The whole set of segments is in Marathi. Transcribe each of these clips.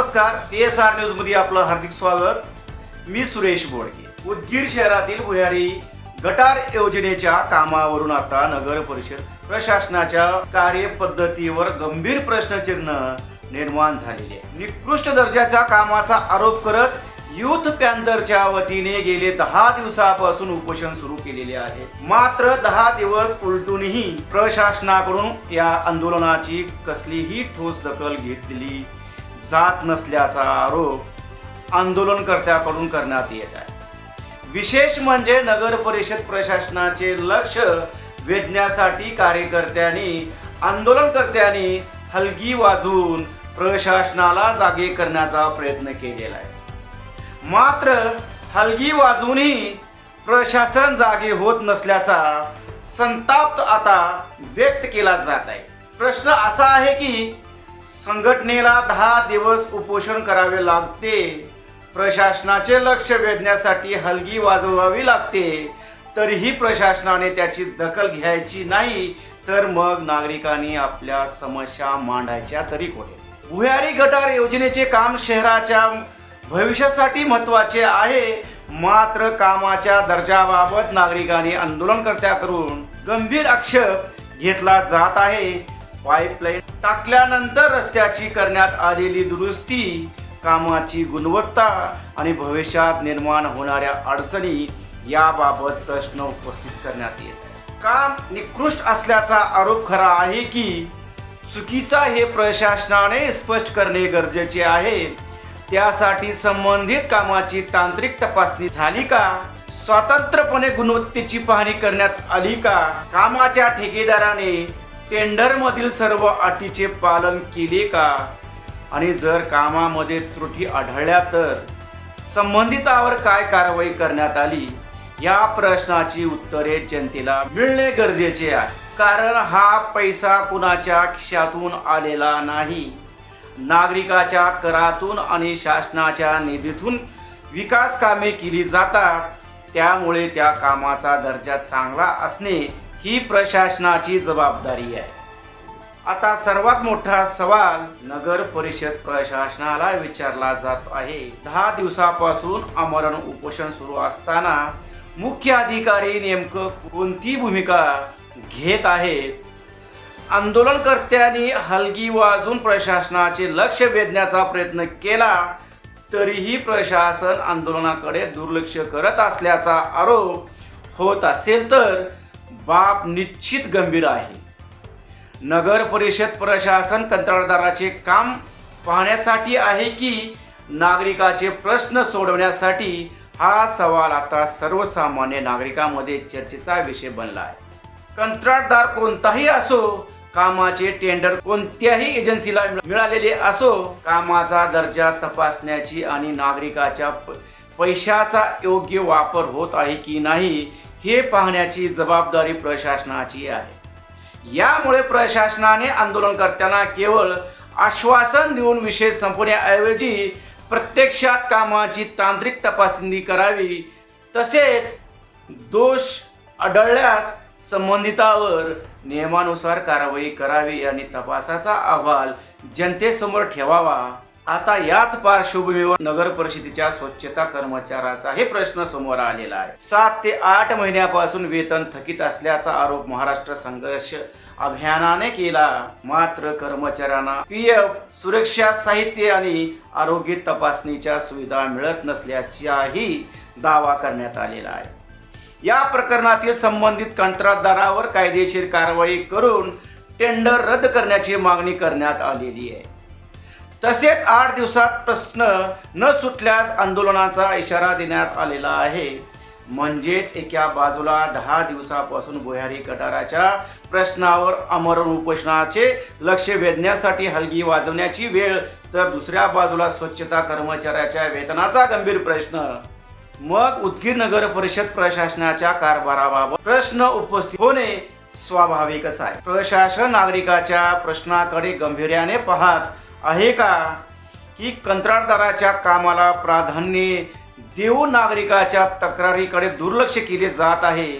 नमस्कार, TSR न्यूज मध्ये आपलं हार्दिक स्वागत. मी सुरेश बोडके. उदगीर शहरातील भुयारी गटार योजनेच्या कामावरून आता नगर परिषद प्रशासनाच्या कार्यपद्धतीवर गंभीर प्रश्नचिन्ह निर्माण झालेले आहे. निकृष्ट दर्जाच्या कामाचा आरोप करत युथ पॅन्थरच्या वतीने गेले 10 दिवसापासून उपोषण सुरू केलेले आहे. मात्र 10 दिवस उलटूनही प्रशासनाकडून या आंदोलनाची कसलीही ठोस दखल घेतलेली जात नसल्याचा आरोप आंदोलनकर्त्याकडून करण्यात येत आहे. विशेष म्हणजे नगर परिषद प्रशासनाचे लक्ष वेधण्यासाठी कार्यकर्त्यांनी आंदोलनकर्त्यांनी हलगी वाजवून प्रशासनाला जागे करण्याचा प्रयत्न केलेला आहे. मात्र हलगी वाजवूनही प्रशासन जागे होत नसल्याचा संताप आता व्यक्त केला जात आहे. प्रश्न असा आहे की संघटनेला 10 दिवस उपोषण करावे लागते, प्रशासनाचे लक्ष वेधण्यासाठी हलगी वाजवावी लागते, तरीही प्रशासनाने त्याची दखल घ्यायची नाही, तर मग नागरिकांनी आपल्या समस्या मांडायच्या तरी कुठे. भुयारी गटार योजनेचे काम शहराच्या भविष्यासाठी महत्त्वाचे आहे. मात्र कामाच्या दर्जाबाबत नागरिकांनी आंदोलनकर्त्याकडून गंभीर आक्षेप घेतला जात आहे. पाईपलाईन टाकल्यानंतर रस्त्याची करण्यात आलेली दुरुस्ती, कामाची गुणवत्ता आणि भविष्यात निर्माण होणाऱ्या अडचणी याबाबत प्रश्न उपस्थित करण्यात येत आहे. काम निकृष्ट असल्याचा आरोप खरा आहे की चुकीचा हे प्रशासनाने स्पष्ट करणे गरजेचे आहे. त्यासाठी संबंधित कामाची तांत्रिक तपासणी झाली का, स्वतंत्रपणे गुणवत्तेची पाहणी करण्यात आली का, कामाच्या ठेकेदाराने टेंडर मधील सर्व अटीचे पालन केले का, आणि जर कामामध्ये त्रुटी आढळल्या तर संबंधितावर काय कारवाई करण्यात आली, या प्रश्नाची उत्तरे जनतेला मिळणे गरजेचे आहे. कारण हा पैसा कुणाच्या खिशातून आलेला नाही, नागरिकाच्या करातून आणि शासनाच्या निधीतून विकास कामे केली जातात. त्यामुळे त्या कामाचा दर्जा चांगला असणे ही प्रशासनाची जबाबदारी आहे. आता सर्वात मोठा सवाल नगर परिषद प्रशासनाला विचारला जात आहे. 10 दिवसापासून आमरण उपोषण सुरू असताना मुख्य अधिकारी नेमकं कोणती भूमिका घेत आहेत? आंदोलनकर्त्यांनी हलगी वाजून प्रशासनाचे लक्ष वेधण्याचा प्रयत्न केला, तरीही प्रशासन आंदोलनाकडे दुर्लक्ष करत असल्याचा आरोप होत असेल तर बाब निश्चित गंभीर आहे. नगर परिषद प्रशासन कंत्राटदाराचे काम पाहण्यासाठी आहे की नागरिकाचे प्रश्न सोडवण्यासाठी, हा सवाल आता सर्वसामान्य नागरिकांमध्ये चर्चेचा विषय बनला आहे. कंत्राटदार कोणताही असो, कामाचे टेंडर कोणत्याही एजन्सीला मिळालेले असो, कामाचा दर्जा तपासण्याची आणि नागरिकाच्या पैशाचा योग्य वापर होत आहे की नाही हे पाहण्याची जबाबदारी प्रशासनाची आहे. यामुळे प्रशासनाने आंदोलनकर्त्यांना केवळ आश्वासन देऊन विषय संपवण्याऐवजी प्रत्यक्षात कामाची तांत्रिक तपासणी करावी, तसेच दोष आढळल्यास संबंधितावर नियमानुसार कारवाई करावी आणि तपासाचा अहवाल जनतेसमोर ठेवावा. आता याच पार्श्वभूमीवर नगर परिषदेच्या स्वच्छता कर्मचाऱ्याचाही प्रश्न समोर आलेला आहे. 7 ते 8 महिन्यापासून वेतन थकीत असल्याचा आरोप महाराष्ट्र संघर्ष अभियानाने केला. मात्र कर्मचाऱ्यांना PF, सुरक्षा साहित्य आणि आरोग्य तपासणीच्या सुविधा मिळत नसल्याचाही दावा करण्यात आलेला आहे. या प्रकरणातील संबंधित कंत्राटदारावर कायदेशीर कारवाई करून टेंडर रद्द करण्याची मागणी करण्यात आलेली आहे. तसेच 8 दिवसात प्रश्न न सुटल्यास आंदोलनाचा इशारा देण्यात आलेला आहे. म्हणजेच एका बाजूला 10 दिवसापासून भुयारी गटाराच्या प्रश्नावर आमरण उपोषणाचे लक्ष वेधण्यासाठी हलगी वाजवण्याची वेळ, तर दुसऱ्या बाजूला स्वच्छता कर्मचाऱ्याच्या वेतनाचा गंभीर प्रश्न. मग उदगीर नगर परिषद प्रशासनाच्या कारभाराबाबत प्रश्न उपस्थित होणे स्वाभाविकच आहे. प्रशासन नागरिकाच्या प्रश्नाकडे गांभीर्याने पाहत आहे का, की कंत्राटदाराच्या कामाला प्राधान्य देऊन नागरिकाच्या तक्रारीकडे दुर्लक्ष केले जात आहे?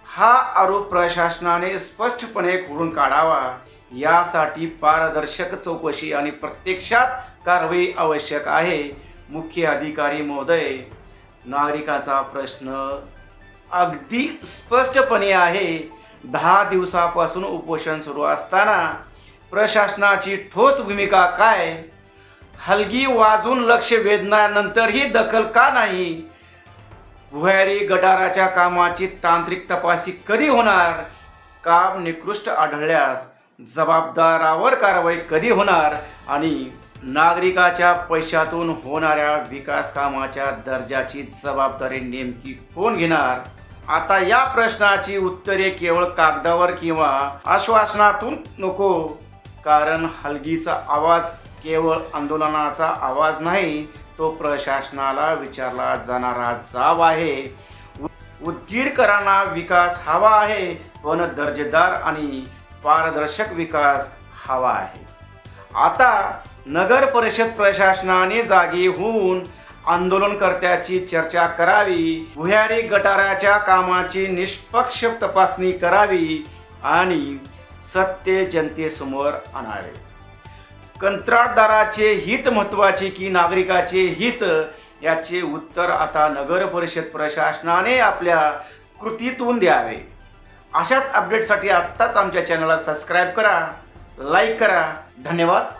हा आरोप प्रशासनाने स्पष्टपणे खोडून काढावा. यासाठी पारदर्शक चौकशी आणि प्रत्यक्षात कारवाई आवश्यक आहे. मुख्य अधिकारी महोदय, नागरिकाचा प्रश्न अगदी स्पष्टपणे आहे. 10 दिवसापासून उपोषण सुरू असताना प्रशासनाची ठोस भूमिका काय? हलगी वाजून लक्ष वेधल्यानंतरही दखल का नाही? भुयारी गटाराच्या कामाची तांत्रिक तपासणी कधी होणार? काम निकृष्ट आढळल्यास जबाबदारावर कारवाई कधी होणार? आणि नागरिकाच्या पैशातून होणाऱ्या विकास कामाच्या दर्जाची जबाबदारी नेमकी कोण घेणार? आता या प्रश्नाची उत्तरे केवळ कागदावर किंवा आश्वासनातून नको, कारण हलगीचा आवाज केवळ आंदोलनाचा आवाज नाही, तो प्रशासनाला विचारला जाणारा जाब आहे. उदगीरकरांना विकास हवा आहे, पण दर्जेदार आणि पारदर्शक विकास हवा आहे. आता नगर परिषद प्रशासनाने जागी होऊन आंदोलनकर्त्याची चर्चा करावी, भुयारी गटाराच्या कामाची निष्पक्ष तपासणी करावी आणि सत्य जनतेसमोर आणावे. कंत्राटदाराचे हित महत्त्वाचे की नागरिकाचे हित, याचे उत्तर आता नगर परिषद प्रशासनाने आपल्या कृतीतून द्यावे. अशाच अपडेटसाठी आत्ताच आमच्या चॅनलला सबस्क्राईब करा, लाईक करा. धन्यवाद.